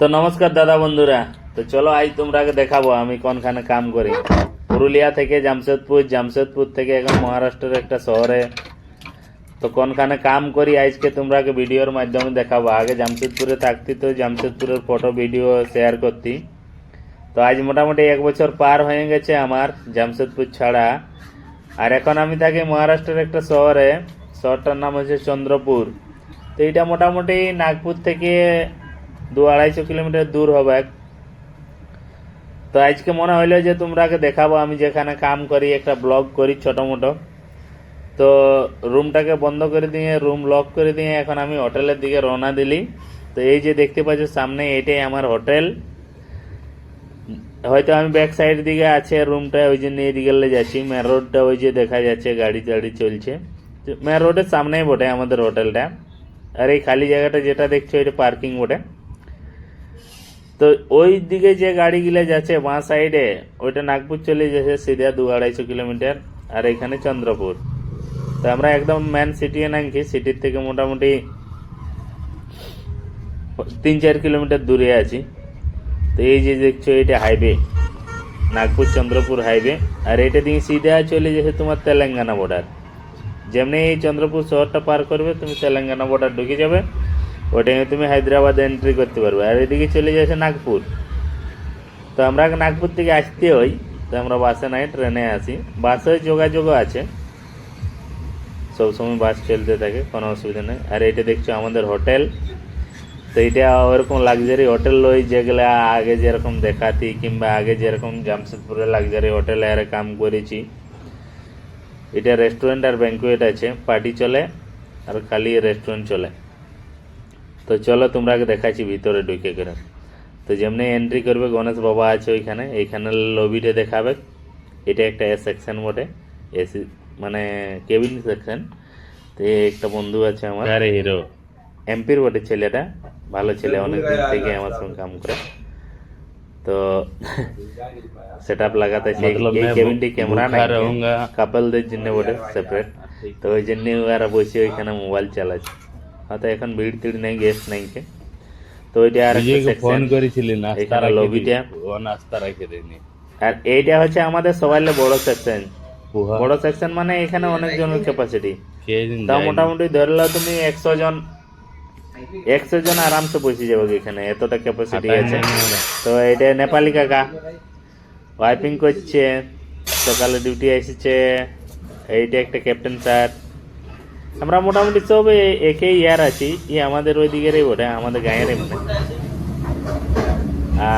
তো নমস্কার দাদা বন্ধুরা। তো চলো আজ তোমরাকে দেখাবো আমি কোনখানে কাম করি। পুরুলিয়া থেকে জামশেদপুর, জামশেদপুর থেকে এখন মহারাষ্ট্রের একটা শহরে। তো কোনখানে কাম করি আজকে তোমরাকে ভিডিওর মাধ্যমে দেখাবো। আগে জামশেদপুরে থাকতি তো জামশেদপুরের ফটো ভিডিও শেয়ার করতি। তো আজ মোটামুটি 1 বছর পার হয়ে গেছে আমার জামশেদপুর ছাড়া। আর এখন আমি থাকি মহারাষ্ট্রের একটা শহরে। শহরটার নাম হচ্ছে চন্দ্রপুর। তো এটা মোটামুটি নাগপুর থেকে 200-250 কিলোমিটার দূর হবে। তো আজকে মনে হইলো যে তোমরাকে দেখাবো আমি যেখানে কাম করি, একটা ব্লগ করি ছোট মোটো। তো রুমটাকে বন্ধ করে দিয়ে, রুম লক করে দিয়ে এখন আমি হোটেলের দিকে রওনা দিলি। তো এই যে দেখতে পাচ্ছ সামনে, এটাই আমার হোটেল। হয়তো আমি ব্যাক সাইড দিকে আছে রুমটা, ওই জন্য এই দিকে যাচ্ছি। মেন রোডটা ওই যে দেখা যাচ্ছে, গাড়ি টাড়ি চলছে। মেন রোডের সামনেই বটে আমাদের হোটেলটা। আর এই খালি জায়গাটা যেটা দেখছো এটা পার্কিং বটে। তো ওই দিকে যে গাড়িগুলো যাচ্ছে বাঁ সাইডে, ওইটা নাগপুর চলে যাচ্ছে সিধা 200-250 কিলোমিটার। আর এখানে চন্দ্রপুর। তো আমরা একদম মেন সিটি নাকি, সিটির থেকে মোটামুটি 3-4 কিলোমিটার দূরে আছি। তো এই যে দেখছো এটা হাইওয়ে, নাগপুর চন্দ্রপুর হাইওয়ে। আর এটা দিয়ে সিধা চলে যাচ্ছে তোমার তেলেঙ্গানা বর্ডার। যেমনি এই চন্দ্রপুর শহরটা পার করবে তুমি তেলেঙ্গানা বর্ডার ঢুকে যাবে, ওটাকে তুমি হায়দ্রাবাদ এন্ট্রি করতে পারবে। আর এদিকে চলে যাচ্ছে নাগপুর। তো আমরা নাগপুর থেকে আসতে হই, তো আমরা বাসে নাই, ট্রেনে আসি। বাসে যোগাযোগও আছে, সবসময় বাস চলতে থাকে, কোনো অসুবিধা নেই। আর এটা দেখছো আমাদের হোটেল। তো এটা ওরকম লাক্সারি হোটেল নয় যেগুলো আগে যেরকম দেখাতি, কিংবা আগে যেরকম জামশেদপুরে লাক্সারি হোটেলে আর কাম করেছি। এটা রেস্টুরেন্ট আর ব্যাঙ্কুয়েট আছে, পার্টি চলে আর খালি রেস্টুরেন্ট চলে। তো চলো তোমরাকে দেখাচ্ছি ভিতরে ঢুকে করে। তো যেমনি এন্ট্রি করবে, গণেশ বাবা আছে ওইখানে, এইখানে লবিটা দেখাবে। এটা একটা এ সেকশন বটে, এসি মানে কেবিন সেকশন। তো একটা বন্ধু আছে আমার, হিরো এমপির বটে ছেলেটা, ভালো ছেলে, অনেকদিন থেকে আমার সঙ্গে কাম করে। তো সেট আপ লাগাতে এই কেবিনটি ক্যামেরা নাই, কাপলদের জন্য বটে সেপারেট। তো ওই জন্য ওরা বসে ওইখানে মোবাইল চালাচ্ছে। হয়তো এখন ভিড় টিড় নেই, গেস্ট নাই কে। তো ওইটা আর ফোন করেছিলি না, এখানে লবিটা ও নাস্তা রেখে দেনি। আর এইটা হচ্ছে আমাদের সবাই বড় সেকশন। বড় সেকশন মানে এখানে অনেক জনের ক্যাপাসিটি। তাও মোটামুটি ধরলে তুমি 100 জন আরামসে বসে যাবে এখানে, এতটা ক্যাপাসিটি আছে। তো এটা নেপালি কাকা ওয়াইপিং করছে, সকালে ডিউটি এসেছে। এইটা একটা ক্যাপ্টেন স্যার। আমরা মোটামুটি সব একই ইয়ার আছি। আমাদের ওই দিকেরই বটে, আমাদের গাঁয়ের এমনি।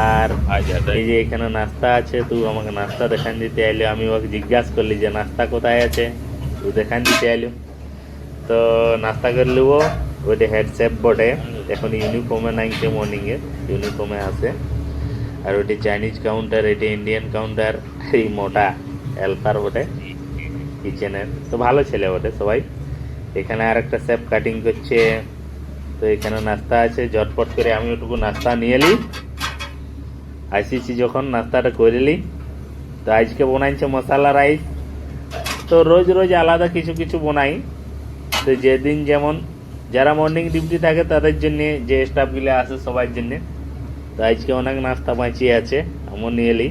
আর এই যে এখানে নাস্তা আছে, তুই আমাকে নাস্তা দেখান দিতে আইলো। আমি ওকে জিজ্ঞাসা করলি যে নাস্তা কোথায় আছে, তুই দেখান দিতে আইলো। তো নাস্তা করে নেবো। ওইটা হেড শেফ বটে, এখন ইউনিফর্মে নাইছে, মর্নিংয়ে ইউনিফর্মে আছে। আর ওইটি চাইনিজ কাউন্টার, এটি ইন্ডিয়ান কাউন্টার। এই মোটা হেল্পার বটে কিচেনের। তো ভালো ছেলে বটে সবাই। এখানে আর একটা শেফ কাটিং করছে। তো এখানে নাস্তা আছে, ঝটপট করে আমি ওটুকু নাস্তা নিয়ে এলি। আসিছি যখন নাস্তাটা করে এলি। তো আজকে বানাইছে মশলা রাইস। তো রোজ রোজ আলাদা কিছু কিছু বানাই। তো যেদিন যেমন, যারা মর্নিং ডিউটি থাকে তাদের জন্য, যে স্টাফগুলো আসে সবার জন্য। তো আজকে অনেক নাস্তা বাঁচিয়ে আছে, আমার নিয়ে এলি।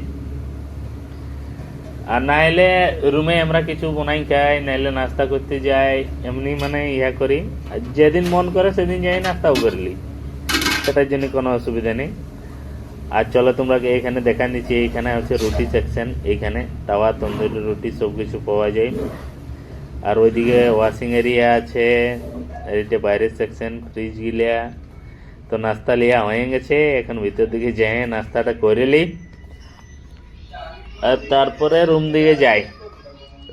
আর না এলে রুমে আমরা কিছু বানাই খাই, নাইলে নাস্তা করতে যাই, এমনি মানে ইয়া করি। আর যেদিন মন করে সেদিন যাই নাস্তাও করলি, সেটার জন্য কোনো অসুবিধা নেই। আর চলো তোমরা এখানে দেখা নিচ্ছি, এইখানে হচ্ছে রুটি সেকশন। এইখানে তাওয়া, তন্দুরি রুটি সব কিছু পাওয়া যায়। আর ওইদিকে ওয়াশিং এরিয়া আছে, এটা বাইরের সেকশন, ফ্রিজ গিলা। তো নাস্তা লিয়া হয়ে গেছে, এখন ভিতর দিকে যাই, নাস্তাটা করে লি। আর তারপরে রুম দিকে যাই।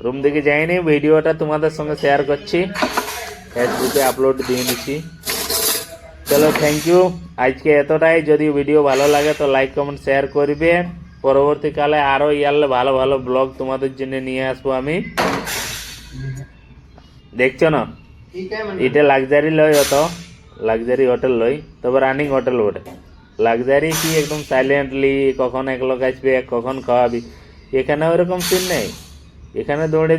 রুম দিকে যাইনি, ভিডিওটা তোমাদের সঙ্গে শেয়ার করছি, ফেসবুকে আপলোড দিয়ে দিচ্ছি। চলো, থ্যাংক ইউ। আজকে এতটাই। যদি ভিডিও ভালো লাগে তো লাইক কমেন্ট শেয়ার করবে। পরবর্তীকালে আরো ইয়ারলে ভালো ভালো ব্লগ তোমাদের জন্য নিয়ে আসবো আমি। দেখছো না, এটা লাক্সারি লয়, অত লাক্সারি হোটেল লয়, তবে রানিং হোটেল বটে। লাক্সারি কি একদম সাইলেন্টলি, কখন এক লোক আসবে, কখন খাওয়াবি। এখানে ওরকম সিন নেই। এখানে দৌড়ে